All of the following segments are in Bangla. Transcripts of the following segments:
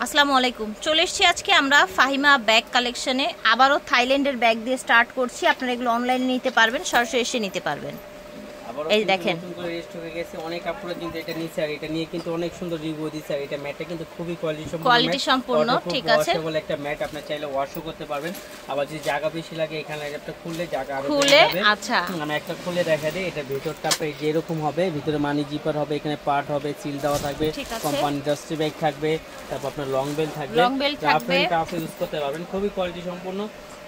আসসালামু আলাইকুম। চলে এসেছি আজকে আমরা ফাহিমা ব্যাগ কালেকশনে। আবারও থাইল্যান্ডের ব্যাগ দিয়ে স্টার্ট করছি। আপনারা এগুলো অনলাইনে নিতে পারবেন, সরাসরি এসে নিতে পারবেন। এই দেখেন নতুন করে রেস্ট হয়ে গেছে, অনেক আপুরা কিন্তু এটা নিছে আর এটা নিয়ে কিন্তু অনেক সুন্দর রিভিউ দিছে। আর এটা ম্যাটটা কিন্তু খুবই কোয়ালিটি সম্পূর্ণ ঠিক আছে। বলে একটা ম্যাট আপনি চাইলে ওয়াশও করতে পারবেন। আবার যদি জায়গা বেশি লাগে এখানে একটা খুললে জায়গা আরো খুলে আচ্ছা আমি একটা খুলে দেখা দেই। এটা ভিতরটা পেজ এরকম হবে, ভিতরে মানি জিপার হবে, এখানে পার্ট হবে, সিল দেওয়া থাকবে, কোম্পানি ডাস্টি ব্যাগ থাকবে, তারপর আপনার লং বেল থাকবে, টাফ ইউজ করতে পারবেন। খুবই কোয়ালিটি সম্পূর্ণ।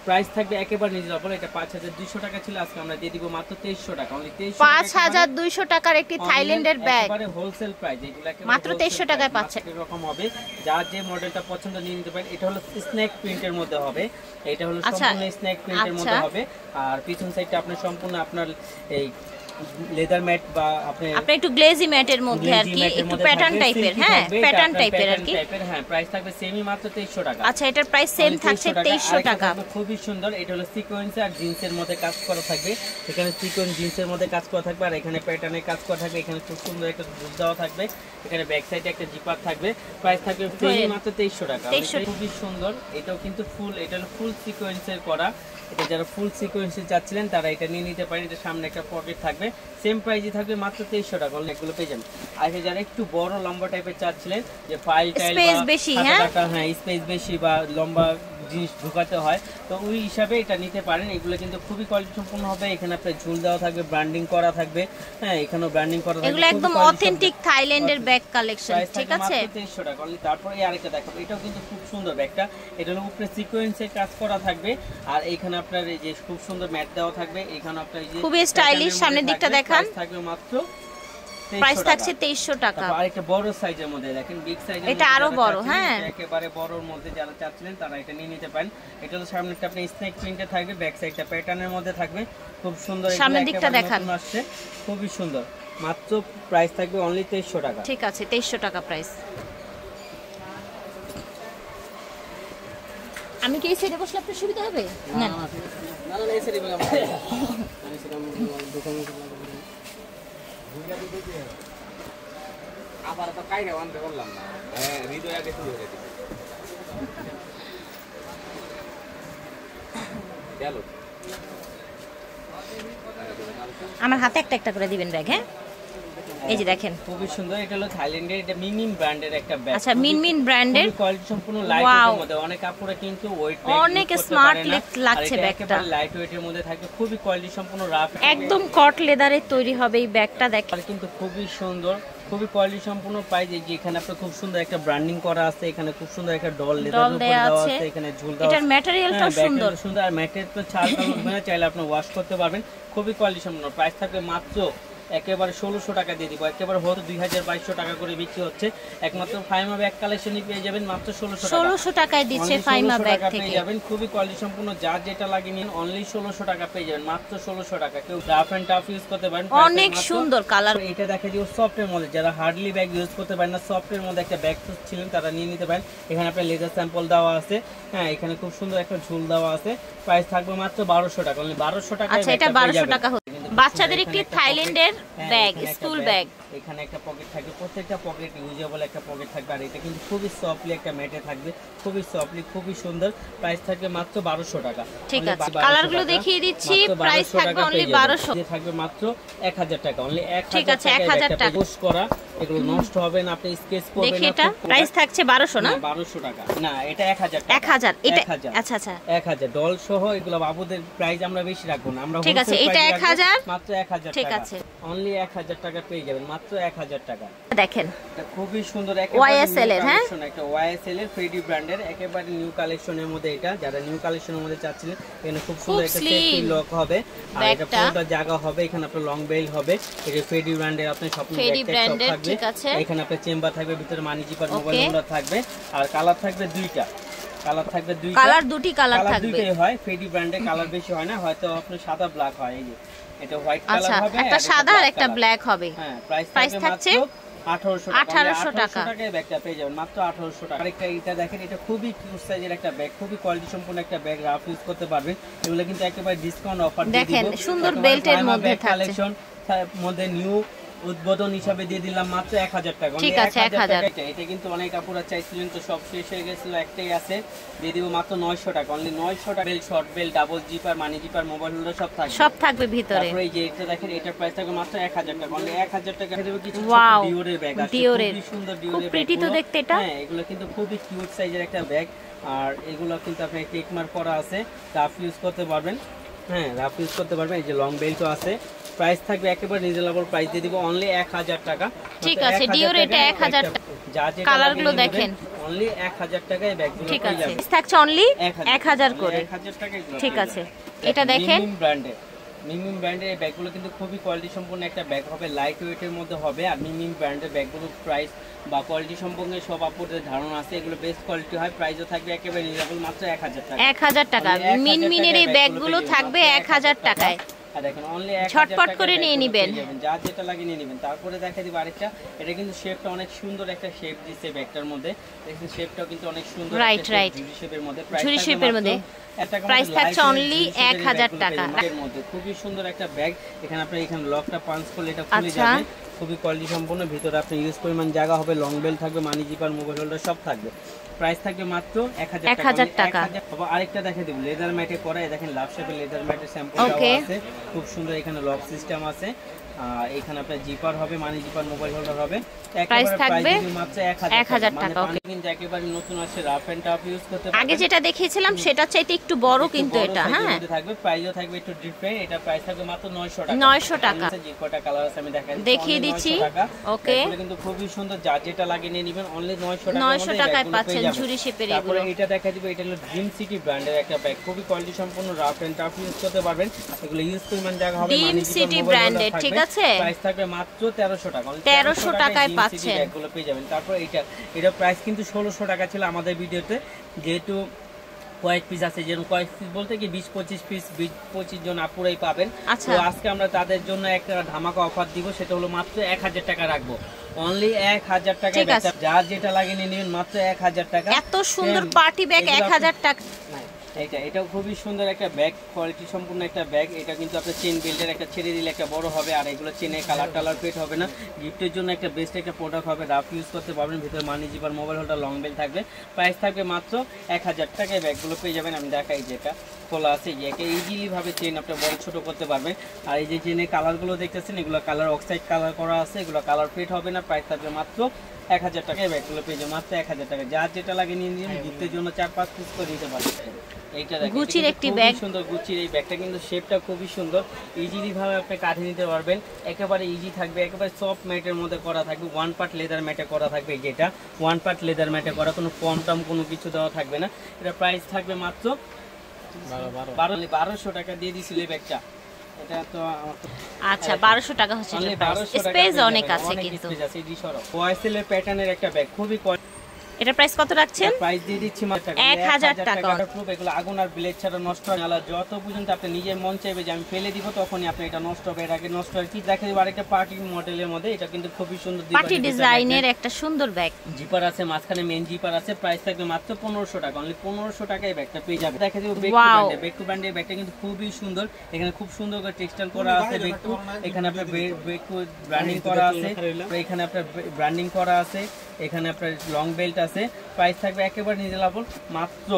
প্রাইস থাকবে একেবারে রিজনেবল। এটা 5200 টাকা ছিল, আজকে আমরা দিয়ে দিব মাত্র 2300 টাকা। অনলি 5200 টাকার একটি থাইল্যান্ডের ব্যাগ একেবারে হোলসেল প্রাইস। এগুলো একেবারে মাত্র 2300 টাকায় পাচ্ছেন। এরকম হবে, যার যে মডেলটা পছন্দ নিয়ে নিতে পারেন। এটা হলো স্নেক প্রিন্টের মধ্যে হবে, এটা হলো সম্পূর্ণ স্নেক প্রিন্টের মধ্যে হবে। আর পিছন সাইডটা আপনার সম্পূর্ণ আপনার এই লেদার ম্যাট বা আপনি একটু গ্লেজি ম্যাটের মধ্যে আর কি, একটু প্যাটার্ন টাইপের। হ্যাঁ, প্যাটার্ন টাইপের আর কি। হ্যাঁ, প্রাইস থাকবে সেমই মাত্র 2300 টাকা। আচ্ছা, এটার প্রাইস সেম থাকছে 2300 টাকা। খুবই সুন্দর। এটা হলো সিকোয়েন্স আর জিন্সের মধ্যে কাজ করা থাকবে। এখানে সিকোয়েন্স জিন্সের মধ্যে কাজ করা থাকবে আর এখানে প্যাটার্নের কাজ করা থাকবে। এখানে খুব সুন্দর একটা বুক দেওয়া থাকবে, এখানে ব্যাক সাইডে একটা জিপার থাকবে। প্রাইস থাকবে সেমই মাত্র 2300 টাকা। খুবই সুন্দর। এটাও কিন্তু ফুল, এটা হলো ফুল সিকোয়েন্সের করা। এটা যারা ফুল সিকোয়েন্সে চাচ্ছিলেন তারা এটা নিয়ে নিতে পারেন। এটা সামনে একটা পকেট থাকবে, সেম প্রাইসই থাকবে মাত্র 2300 টাকা। এগুলো পেয়ে যাবেন। আর যারা একটু বড় লম্বা টাইপের চাচ্ছিলেন, যে ফাইল টাইল স্পেস বেশি, হ্যাঁ স্পেস বেশি বা লম্বা জিনিস ঢুকাতে হয়, তো ওই হিসাবে এটা নিতে পারেন। এগুলো কিন্তু খুবই কোয়ালিটি সম্পূর্ণ হবে। এখানে আপনার ঝুল দেওয়া থাকবে, ব্র্যান্ডিং করা থাকবে। হ্যাঁ, এখানেও ব্র্যান্ডিং করা থাকবে। এগুলো একদম অথেন্টিক থাইল্যান্ডের ব্যাগ কালেকশন, ঠিক আছে। 2300 টাকা। তারপরে আরেকটা দেখাবো, এটাও কিন্তু খুব সুন্দর ব্যাগটা। এটা হলো উপরে সিকোয়েন্সে কাজ করা থাকবে আর এখানে আপনার এই যে খুব সুন্দর ম্যাট দেওয়া থাকবে। এখানে আপনার এই যে খুবই স্টাইলিশ, সামনের দিকটা দেখান। থাকবে মাত্র প্রাইস থাকছে 2300 টাকা। আর একটা বড় সাইজের মধ্যে দেখেন, বিগ সাইজের এটা আরো বড়। হ্যাঁ, একেবারে বড়র মধ্যে যারা চাচ্ছিলেন তারা এটা নিয়ে নিতে পারেন। এটা তো সামনেটা আপনি স্নেক প্রিন্টে থাকবে, ব্যাক সাইডটা প্যাটার্নের মধ্যে থাকবে। খুব সুন্দর, সামনের দিকটা দেখান। আসছে খুবই সুন্দর। মাত্র প্রাইস থাকবে অনলি 2300 টাকা। ঠিক আছে, 2300 টাকা প্রাইস। আমি কি এই সাইডে বসলে আপনার সুবিধা হবে? না না না, এই সাইডে বলে আমি সেটা দোকানে আবার তো কাইরে আনতে বললাম না। হ্যাঁ, হৃদয় আগে শুরু হয়ে গেছে। চলো, আমার হাতে একটা একটা করে দিবেন ব্যাগ। হ্যাঁ, এই যে দেখেন খুবই সুন্দর। এটা হলো থাইল্যান্ডের, এটা মিনমিন ব্র্যান্ডের একটা ব্যাগ। আচ্ছা, মিনমিন ব্র্যান্ডের, কোয়ালিটি সম্পূর্ণ লাইট ওয়েটের মধ্যে। অনেক কাপড়ে কিন্তু ওয়েট ব্যাগ অনেক স্মার্ট লাগছে ব্যাগটা। একেবারে লাইট ওয়েটের মধ্যে থাকবে, খুবই কোয়ালিটি সম্পূর্ণ রাফ, একদম কট লেদারের তৈরি হবে এই ব্যাগটা। দেখেন কিন্তু খুবই সুন্দর, খুবই কোয়ালিটি সম্পূর্ণ পাই। যে এখানে আপনার খুব সুন্দর একটা ব্র্যান্ডিং করা আছে, এখানে খুব সুন্দর একটা ডল লেদার উপর দেওয়া আছে, এখানে ঝুল দেওয়া আছে। এটার ম্যাটেরিয়ালটাও সুন্দর সুন্দর। আর ম্যাটেরিয়াল তো ছাড় উঠবে না, চাইলে আপনি ওয়াশ করতে পারবেন। খুবই কোয়ালিটি সম্পন্ন। প্রাইস থাকবে মাত্র একেবারে 1600 টাকা দিয়ে দিব। একেবারে হয়তো 2200 টাকা করে বিক্রি হচ্ছে। একমাত্র ফাইমা ব্যাগ কালেকশনই পেয়ে যাবেন মাত্র 1600 টাকায় দিচ্ছে ফাইমা ব্যাগ থেকে। পেয়ে যাবেন খুবই কোয়ালিটি সম্পূর্ণ। যার যেটা লাগে নিন, অনলি 1600 টাকা পেয়ে যাবেন, মাত্র 1600 টাকা। কেউ রাফ এন্ড টাফ ইউজ করতে পারেন, অনেক সুন্দর কালার। এটা দেখা দিও সফটের মধ্যে, যারা হার্ডলি ব্যাগ ইউজ করতে পারেন না, সফটের মধ্যে একটা ব্যাগ ছিলেন তারা নিয়ে নিতে পারেন। এখানে আপনার লেদার স্যাম্পল দেওয়া আছে। হ্যাঁ, এখানে খুব সুন্দর একটা ঝুল দেওয়া আছে। প্রাইস থাকবে মাত্র 1200 টাকা। অনলি 1200 টাকা। আচ্ছা, এটা 1200 টাকা। বাচ্চাদের একটি থাইল্যান্ডের ব্যাগ, স্কুল ব্যাগ। এখানে একটা পকেট থাকবে, প্রত্যেকটা পকেট ইউজেবল একটা পকেট থাকবে। আর এটা কিন্তু খুবই সফটলি একটা ম্যাটে থাকবে, খুবই সফটলি, খুবই সুন্দর। প্রাইস থাকবে মাত্র 1200 টাকা। ঠিক আছে, কালারগুলো দেখিয়ে দিচ্ছি। প্রাইস থাকবে অনলি 1200। থাকবে মাত্র 1000 টাকা। অনলি 1000 ঠিক আছে, 1000 টাকা। পোস্ট করা, এগুলো নষ্ট হবে না, আপনি স্কেচ করবেন না। দেখি এটা প্রাইস থাকছে 1200 না? 1200 টাকা না, এটা 1000 টাকা। 1000 এটা। আচ্ছা আচ্ছা, 1000 ডল সহ। এগুলো বাবুদের প্রাইস আমরা বেশি রাখবো না, আমরা ঠিক আছে। এটা 1000, মাত্র 1000 টাকা। ঠিক আছে, অনলি 1000 টাকা পেয়ে যাবেন, মাত্র 1000 টাকা। দেখেন এটা খুবই সুন্দর, YSL এর। হ্যাঁ, একটা YSL এর ফ্রেডি ব্র্যান্ডের একেবারে নিউ কালেকশনের মধ্যে। এটা যারা নিউ কালেকশনের মধ্যে চাচ্ছিলেন, এখানে খুব সুন্দর একটা সেফটি লক হবে আর এটা পুরোটা জায়গা হবে। এখানে আপনার লং বেল হবে। এটা ফ্রেডি ব্র্যান্ডের, আপনি স্বপ্ন ব্র্যান্ডের থাকবে। ঠিক আছে, এখানে আপনার চেম্বার থাকবে, ভিতরে মানি জিপার, মোবাইল নাম্বার থাকবে। আর কালার থাকবে দুইটা, কালার থাকবে দুইটা। কালার দুটি কালার থাকবে। দুইটাই হয়, ফ্রেডি ব্র্যান্ডের কালার বেশি হয় না, হয়তো আপনার সাদা ব্ল্যাক হয়। এই যে এটা হোয়াইট কালার হবে, একটা সাদা আর একটা ব্ল্যাক হবে। হ্যাঁ, প্রাইস থাকছে 1800 টাকা। ব্যাগটা পেয়ে যাবেন মাত্র 1800 টাকা। আরেকটা এটা দেখেন, এটা খুবই কিউট সাইজের একটা ব্যাগ, খুবই কোয়ালিটি সম্পন্ন একটা ব্যাগ, রাফ ইউজ করতে পারবেন। এগুলো কিন্তু একেবারে ডিসকাউন্ট অফার দিয়ে দিব। দেখেন সুন্দর বেল্টের মধ্যে থাকছে, কালেকশন মধ্যে নিউ উদ্বোধন হিসাবে দিয়ে দিলাম মাত্র 1000 টাকা। ঠিক আছে 1000। এটা কিন্তু অনেক আপুরা চাইছিলেন, তো সব শেষ হয়ে গেছিল, একটাই আছে, দিয়ে দিব মাত্র 900 টাকা। অনলি 900 টাকা। Belt, short belt, double zipper, money zipper, mobile holder সব থাকবে ভিতরে। তারপরে এই যে এটা দেখেন, এটার প্রাইস থাকবে মাত্র 1000 টাকা। অনলি 1000 টাকা দেব। কিছু ডিওরের ব্যাগ আছে, খুবই সুন্দর ডিওরের ব্যাগ। খুব প্রিটি তো দেখতে এটা। হ্যাঁ, এগুলো কিন্তু খুবই কিউট সাইজের একটা ব্যাগ। আর এগুলো কিন্তু আপনি টেক মার্ক করা আছে, রাফ ইউজ করতে পারবেন। হ্যাঁ, রাফ ইউজ করতে পারবেন। এই যে লং বেল্টও আছে। প্রাইস থাকবে একেবারে রিজনেবল প্রাইস দিয়ে দিব, অনলি 1000 টাকা। ঠিক আছে, ডিওর এটা 1000 টাকা। যা যে কালারগুলো দেখেন, অনলি 1000 টাকায় ব্যাগগুলো পেয়ে যাবেন। ঠিক আছে, থাকছে অনলি 1000 করে। 1000 টাকা এগুলো। ঠিক আছে, এটা দেখেন মিমিম ব্র্যান্ডের এই ব্যাগগুলো কিন্তু খুবই কোয়ালিটি সম্পন্ন একটা ব্যাগ হবে, লাইট ওয়েটের মধ্যে হবে। আর মিমিম ব্র্যান্ডের ব্যাগগুলোর প্রাইস বা কোয়ালিটি সম্পর্কে সব আপুদের ধারণা আছে, এগুলো বেস্ট কোয়ালিটি হয়। প্রাইসও থাকবে একেবারে রিজনেবল, মাত্র 1000 টাকা। 1000 টাকা। মিনমিনের এই ব্যাগগুলো থাকবে 1000 টাকায়। আর দেখেন অনলি ঝটপট করে নিয়ে নেবেন, যা যেটা লাগে নিয়ে নেবেন। তারপরে দেখা দিব আরেকটা, এটা কিন্তু শেপটা অনেক সুন্দর একটা শেপ দিয়েছে ব্যাগটার মধ্যে। দেখেন শেপটাও কিন্তু অনেক সুন্দর, রাইট ঝুরি শেপের মধ্যে। ঝুরি শেপের মধ্যে প্রাইস থাকছে অনলি 1000 টাকা। এর মধ্যে খুবই সুন্দর একটা ব্যাগ। এখানে আপনি এখানে লকটা পাঞ্চ করলে এটা খুলে যাবে, খুবই কোয়ালিটি সম্পন্ন। ভিতরে আপনি ইউজ পরিমাণ জায়গা হবে, লং বেল থাকবে, মানি জিপার, মোবাইল হোল্ডার সব থাকবে। প্রাইস থাকবে মাত্র 1000 টাকা। আরেকটা দেখাই দেব, লেদার ম্যাটে করা। দেখেন লাভ শেপের লেদার ম্যাটের স্যাম্পল দেওয়া আছে, খুব সুন্দর। এখানে লক সিস্টেম আছে, এখানে আপনার জিপার হবে, মানি জিপার, মোবাইল হোল্ডার হবে। প্রাইস থাকবে মাত্র 1000 টাকা। কিন্তু একেবারে নতুন আছে, রাফ এন্ড টাফ ইউজ করতে পারবেন। আগে যেটা দেখিয়েছিলাম সেটা চাইতে একটু বড়, কিন্তু এটা হ্যাঁ থাকবে। প্রাইসও থাকবে একটু ডিফারেন্ট। এটা প্রাইস থাকবে মাত্র 900 টাকা। 900 টাকা। যে কয়টা কালার আছে আমি দেখিয়ে দিচ্ছি। ওকে, এগুলো কিন্তু খুবই সুন্দর, যা যেটা লাগে নিয়ে নেবেন। অনলি 900 টাকা। 900 টাকায় পাচ্ছেন ঝুরি শেপের এগুলো। তারপরে এটা দেখাই দিব, এটা হলো ড্রিম সিটি ব্র্যান্ডের একটা ব্যাগ, খুবই কোয়ালিটি সম্পন্ন, রাফ এন্ড টাফ ইউজ করতে পারবেন। এগুলো ইউজ পরিমাণ জায়গা হবে, ড্রিম সিটি ব্র্যান্ডের। ঠিক আছে, প্রাইস থাকবে মাত্র 1300 টাকা। 1300 টাকায় পাচ্ছেন ব্যাগগুলো পেয়ে যাবেন। তারপর এটা প্রাইস কিন্তু 1600 টাকা ছিল আমাদের ভিডিওতে, যেহেতু কয়েক পিস আছে, যেরকম কয়েক পিস বলতে কি 20-25 পিস, 20-25 জন আপুরাই পাবেন। তো আজকে আমরা তাদের জন্য একটা ধামাকা অফার দিব, সেটা হলো মাত্র 1000 টাকা রাখবো। অনলি 1000 টাকা। যা যেটা লাগে নিয়ে নেবেন, মাত্র 1000 টাকা। এত সুন্দর পার্টি ব্যাগ 1000 টাকা। এটাও খুবই সুন্দর একটা ব্যাগ, কোয়ালিটি সম্পূর্ণ একটা ব্যাগ। এটা কিন্তু আপনার চেন বেল্টের একটা ছেড়ে দিলে একটা বড় হবে, আর এগুলো চেনে কালার টালার পেট হবে না। গিফটের জন্য একটা বেস্ট একটা প্রোডাক্ট হবে, রাফ ইউজ করতে পারবেন। ভিতরে money zipper, mobile holder, long belt থাকবে। প্রাইস থাকবে মাত্র 1000 টাকায় ব্যাগগুলো পেয়ে যাবেন। আমি দেখাই যেটা খোলা আছে, যে একে ইজিলি ভাবে চেন আপনি বড় ছোট করতে পারবেন। আর এই যে চেনের কালারগুলো দেখতেছেন, এগুলো কালার অক্সাইড কালার করা আছে, এগুলো কালার পেট হবে না। প্রাইস থাকবে মাত্র 1000 টাকায় ব্যাগগুলো পেয়ে যাবেন, মাত্র 1000 টাকা। যার যেটা লাগে নিয়ে নিন, গিফটের জন্য 4-5 পিস করে দিতে পারবেন। এইটা দেখেন, গুচির একটি ব্যাগ, সুন্দর গুচির এই ব্যাগটা কিন্তু শেপটা খুবই সুন্দর, ইজিলি ভাবে আপনি কাঁধে নিতে পারবেন। একেবারে ইজি থাকবে, একেবারে সফট ম্যাটের মধ্যে করা থাকবে, ওয়ান পার্ট লেদার ম্যাটে করা থাকবে। যেটা ওয়ান পার্ট লেদার ম্যাটে করা, কোনো কম টম কোনো কিছু দেওয়া থাকবে না। এটা প্রাইস থাকবে মাত্র 1200 টাকা দিয়ে দিছিল এই ব্যাগটা। এটা তো আচ্ছা 1200 টাকা হচ্ছে, স্পেস অনেক আছে, কিন্তু ওয়াইসেল এর প্যাটার্নের একটা ব্যাগ, খুবই এটা প্রাইস কত রাখছেন? প্রাইস দিয়ে দিচ্ছি মাত্র 1000 টাকা। ওয়াটারপ্রুফ, এগুলো আগুন আর ব্লেড ছাড়া নষ্ট হয় না। যত পর্যন্ত আপনি নিজের মন চাইবে যে আমি ফেলে দিব, তখনই আপনি এটা নষ্ট হবে। এর আগে নষ্ট হয় কি দেখে দিব আরেকটা পার্টি মডেলের মধ্যে। এটা কিন্তু খুবই সুন্দর পার্টি ডিজাইনের একটা সুন্দর ব্যাগ। জিপার আছে, মাঝখানে মেন জিপার আছে। প্রাইস থাকবে মাত্র 1500 টাকা। অনলি 1500 টাকায় এই ব্যাগটা পেয়ে যাবে। দেখে দিব বেক টু ব্র্যান্ডের ব্যাগটা কিন্তু খুবই সুন্দর। এখানে খুব সুন্দর করে টেক্সটাইল করা আছে বেক টু। এখানে আপনার বেক টু ব্র্যান্ডিং করা আছে, এখানে আপনার ব্র্যান্ডিং করা আছে, এখানে আপনার লং বেল্ট আছে। প্রাইস থাকবে একেবারে রিজনেবল, মাত্র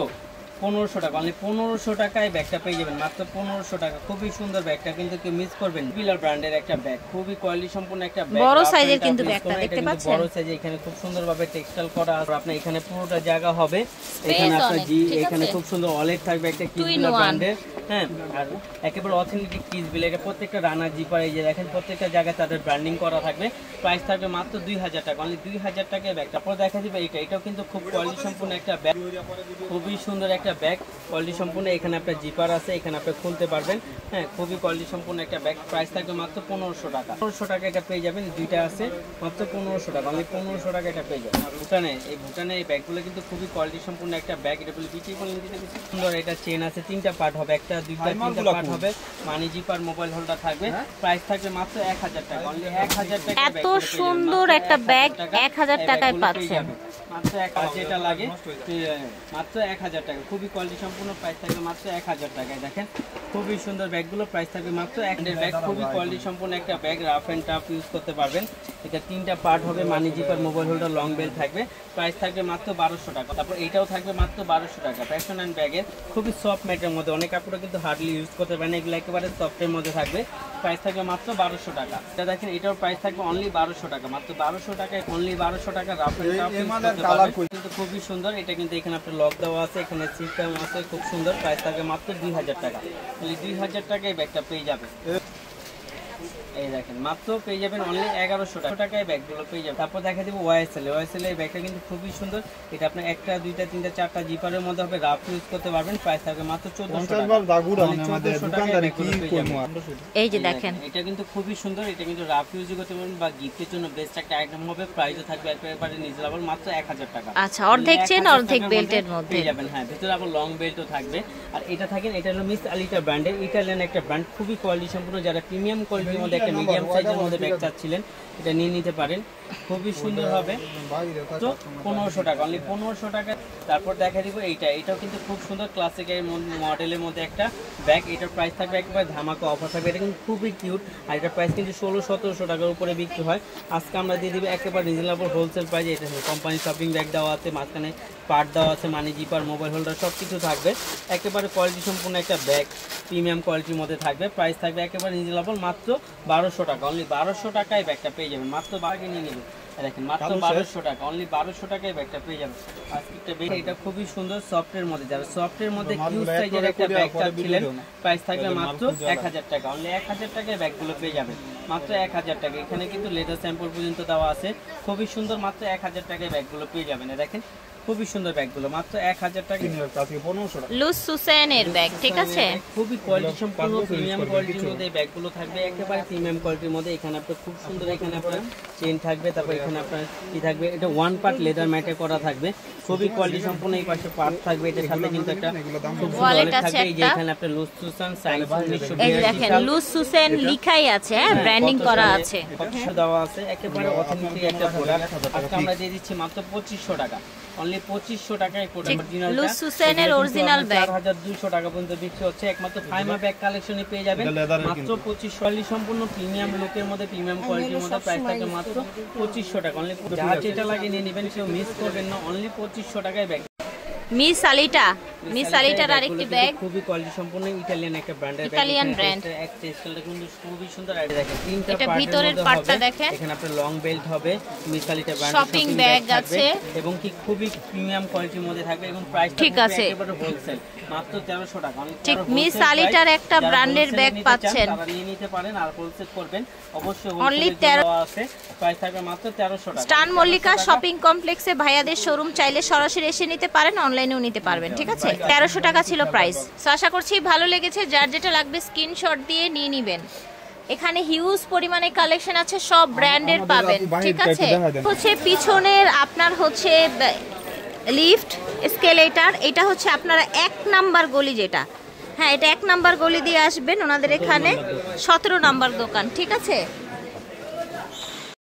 1500 টাকা। অনলি 1500 টাকায় ব্যাগটা পেয়ে যাবেন, মাত্র 1500 টাকা। খুবই সুন্দর ব্যাগটা, কিন্তু কেউ মিস করবেন। বিলার ব্র্যান্ডের একটা ব্যাগ, খুবই কোয়ালিটি সম্পন্ন একটা ব্যাগ, বড় সাইজের কিন্তু ব্যাগটা দেখতে পাচ্ছেন, বড় সাইজে। এখানে খুব সুন্দরভাবে টেক্সটাইল করা আছে। আপনার এখানে পুরোটা জায়গা হবে, এখানে আপনার এখানে খুব সুন্দর ওয়ালেট থাকবে একটা কিসবিলা ব্র্যান্ডের। হ্যাঁ, আর একেবারে অথেন্টিক কিসবিলা। এটা প্রত্যেকটা রানার জিপার, এই যে দেখেন প্রত্যেকটা জায়গায় তাদের ব্র্যান্ডিং করা থাকবে। প্রাইস থাকবে মাত্র 2000 টাকা। অনলি 2000 টাকায় ব্যাগ। তারপর দেখা দিবে এটাও কিন্তু খুব কোয়ালিটি সম্পন্ন একটা ব্যাগ, খুবই সুন্দর একটা ব্যাগ, কোয়ালিটি সম্পূর্ণ। এখানে আপনার জিপার আছে, এখানে আপনি খুলতে পারবেন। হ্যাঁ, খুবই কোয়ালিটি সম্পূর্ণ একটা ব্যাগ। প্রাইস থাকবে মাত্র 1500 টাকা। 1500 টাকা এটা পেয়ে যাবেন, দুইটা আছে, মাত্র 1500 টাকা। অনলি 1500 টাকা এটা পেয়ে যাবেন। ভুটানে এই ব্যাগগুলো কিন্তু খুবই কোয়ালিটি সম্পূর্ণ একটা ব্যাগ। এটা বলে বিক্রি করলেন সুন্দর। এটা চেন আছে, 3টা পার্ট হবে, একটা 2টা 3টা পার্ট হবে। মানি জিপার, মোবাইল হোল্ডার থাকবে। প্রাইস থাকবে মাত্র 1000 টাকা। অনলি 1000 টাকা। এত সুন্দর একটা ব্যাগ 1000 টাকায় পাচ্ছেন, মাত্র 1000 যেটা লাগে মাত্র 1000 টাকা। খুবই কোয়ালিটি সম্পূর্ণ, প্রাইস থাকবে মাত্র 1000 টাকায়। দেখেন খুবই সুন্দর ব্যাগগুলো, প্রাইস থাকবে মাত্র 1000 ব্যাগ, খুবই কোয়ালিটি সম্পূর্ণ একটা ব্যাগ, রাফ এন্ড টাফ ইউজ করতে পারবেন। এটা 3টা পার্ট হবে, money zipper, mobile holder, long belt থাকবে, প্রাইস থাকবে মাত্র 1200 টাকা। তারপর এটাও থাকবে মাত্র 1200 টাকা। ফ্যাশন অ্যান্ড ব্যাগের খুবই সফট ম্যাটের মধ্যে, অনেক কাপড় কিন্তু হার্ডলি ইউজ করতে পারেন, এগুলো একেবারে সফটের মধ্যে থাকবে, প্রাইস থাকবে মাত্র 1200 টাকা। এটা দেখেন এটার প্রাইস থাকবে অনলি 1200 টাকা, মাত্র 1200 টাকায়, অনলি 1200 টাকা। রাফ এন্ড টাফ ইউজ করতে পারবেন, কিন্তু খুবই সুন্দর। এটা কিন্তু এখানে আপনার লক দেওয়া আছে, এখানে সিস্টেম আছে, খুব সুন্দর। প্রাইস থাকবে মাত্র 2000 টাকা, অনলি 2000 টাকায় ব্যাগটা পেয়ে যাবে। এই দেখেন মাত্র পেয়ে যাবেন অনলি 1100 টাকায় ব্যাগগুলো পেয়ে যাবেন। তারপর দেখা দেবো ওয়াইএসএল। এই ব্যাগটা কিন্তু খুবই সুন্দর, এটা আপনার 1টা 2টা 3টা 4টা জিপারের মধ্যে হবে, রাফ ইউজ করতে পারবেন, প্রাইস থাকবে মাত্র 1400 টাকা। এই যে দেখেন এটা কিন্তু খুবই সুন্দর, এটা কিন্তু রাফ ইউজ করতে পারবেন বা গিফটের জন্য বেস্ট একটা আইটেম হবে। প্রাইসও থাকবে একেবারে রিজনেবল, মাত্র 1000 টাকা। আচ্ছা, অর্ধেক চেন অর্ধেক বেল্টের মধ্যে পেয়ে যাবেন। হ্যাঁ, ভিতরে আবার লং বেল্টও থাকবে। আর এটা থাকেন, এটা হলো মিস আলিটা ব্র্যান্ডের, ইটালিয়ান একটা ব্র্যান্ড, খুবই কোয়ালিটি সম্পূর্ণ। যারা প্রিমিয়াম কোয়ালিটির মধ্যে একটা মিডিয়াম সাইজের মধ্যে ব্যাগ চাচ্ছিলেন, এটা নিয়ে নিতে পারেন, খুবই সুন্দর হবে। তো 1500 টাকা, অনলি 1500 টাকা। তারপর দেখা দিব এটাও কিন্তু খুব সুন্দর ক্লাসিক মডেলের মধ্যে একটা ব্যাগ, এটার প্রাইস থাকবে একেবারে ধামাকা অফার থাকবে। এটা কিন্তু খুবই কিউট, আর এটার প্রাইস কিন্তু 1600-1700 টাকার উপরে বিক্রি হয়। আজকে আমরা দিয়ে দিব একেবারে রিজনেবল হোলসেল প্রাইসে। এটা কোম্পানি শপিং ব্যাগ দেওয়া আছে, মাঝখানে পার্ট দেওয়া আছে, মানি জিপার, মোবাইল হোল্ডার সব কিছু থাকবে, একেবারে কোয়ালিটি সম্পূর্ণ একটা ব্যাগ, প্রিমিয়াম কোয়ালিটির মধ্যে থাকবে। প্রাইস থাকবে একেবারে রিজনেবল, মাত্র 1200 টাকা, অনলি 1200 টাকায় ব্যাগটা পেয়ে যাবেন। মাত্র বাগে নিয়ে নেবেন, দেখেন মাত্র 1200 টাকা, অনলি 1200 টাকায় ব্যাগটা পেয়ে যাবেন। আজকে এটা খুবই সুন্দর সফটের মধ্যে, যারা সফটের মধ্যে কিউট সাইজের একটা ব্যাগ চাচ্ছিলেন, প্রাইস থাকবে মাত্র 1000 টাকা, অনলি 1000 টাকায় ব্যাগগুলো পেয়ে যাবেন, মাত্র 1000 টাকা। এখানে কিন্তু লেদার স্যাম্পল পর্যন্ত দেওয়া আছে, খুবই সুন্দর, মাত্র 1000 টাকায় ব্যাগগুলো পেয়ে যাবেন। দেখেন খুবই সুন্দর ব্যাগগুলো, মাত্র 1000 টাকা। লুজ সুসেনের ব্যাগ, ঠিক আছে, খুবই কোয়ালিটি সম্পূর্ণ প্রিমিয়াম কোয়ালিটির মধ্যে ব্যাগগুলো থাকবে, একেবারে প্রিমিয়াম কোয়ালিটির মধ্যে। এখানে আপনার খুব সুন্দর, এখানে আপনার চেইন থাকবে, তারপর এখানে আপনার কি থাকবে, এটা ওয়ান পার্ট লেদার ম্যাটে করা থাকবে, খুবই কোয়ালিটি সম্পূর্ণ। এই পাশে পার্ট থাকবে, এটার সাথে কিন্তু একটা ওয়ালেট থাকবে, এই যে এখানে আপনার লুজ সুসেন সাইজ 1982, এই দেখেন লুজ সুসেন লিখাই আছে, হ্যাঁ, ব্র্যান্ডিং করা আছে, কত দেওয়া আছে, একেবারে অথেন্টিক একটা প্রোডাক্ট। আজকে আমরা দিয়ে দিচ্ছি মাত্র 2500 টাকা, অনলি 2500 টাকায় লুজ সুসেনের অরিজিনাল ব্যাগ 4200 টাকা পর্যন্ত বিক্রি হচ্ছে। একমাত্র ফাইমা ব্যাগ কালেকশনে পেয়ে যাবেন মাত্র 2500, সম্পূর্ণ প্রিমিয়াম লুকের মধ্যে, প্রিমিয়াম কোয়ালিটির মধ্যে, প্রাইস থাকে মাত্র 2500 টাকা। অনলি যা যেটা লাগে নিয়ে নেবেন, কেউ মিস করবেন না, অনলি 2500 টাকায় ব্যাগ। মিস আলিটার আরেকটি ব্যাগ, খুবই কোয়ালিটি সম্পূর্ণ, ইতালিয়ান একটা ব্র্যান্ডের ব্যাগ, ইতালিয়ান ব্র্যান্ড, একটা স্টাইলটা কিন্তু খুবই সুন্দর। আর দেখেন তিনটা এটা ভিতরের পার্টটা দেখেন, এখানে আপনার লং বেল্ট হবে, মিস আলিটা ব্র্যান্ড শপিং ব্যাগ আছে, এবং কি খুবই প্রিমিয়াম কোয়ালিটির মধ্যে থাকবে, এবং প্রাইসটা ঠিক আছে একেবারে হোলসেল, মাত্র 1300 টাকা। ঠিক মিস আলিটার একটা ব্র্যান্ডের ব্যাগ পাচ্ছেন, তারা নিয়ে নিতে পারেন, আর হোলসেল করবেন অবশ্যই, অনলি 13 আছে, প্রাইস থাকবে মাত্র 1300 টাকা। স্টান মল্লিকা শপিং কমপ্লেক্সে ভাইয়াদের শোরুম, চাইলে সরাসরি এসে নিতে পারেন, অনলাইনেও নিতে পারবেন, ঠিক আছে। 1300 টাকা ছিল প্রাইস। সো আশা করছি ভালো লেগেছে, যার যেটা লাগবে স্ক্রিনশট দিয়ে নিয়ে নেবেন। এখানে হিউজ পরিমাণে কালেকশন আছে, সব ব্র্যান্ডের পাবেন, ঠিক আছে। হচ্ছে পিছনের আপনার হচ্ছে লিফট এসকেলেটর, এটা হচ্ছে আপনারা 1 নাম্বার গলি, যেটা হ্যাঁ এটা 1 নাম্বার গলি দিয়ে আসবেন, ওনাদের এখানে 17 নাম্বার দোকান, ঠিক আছে।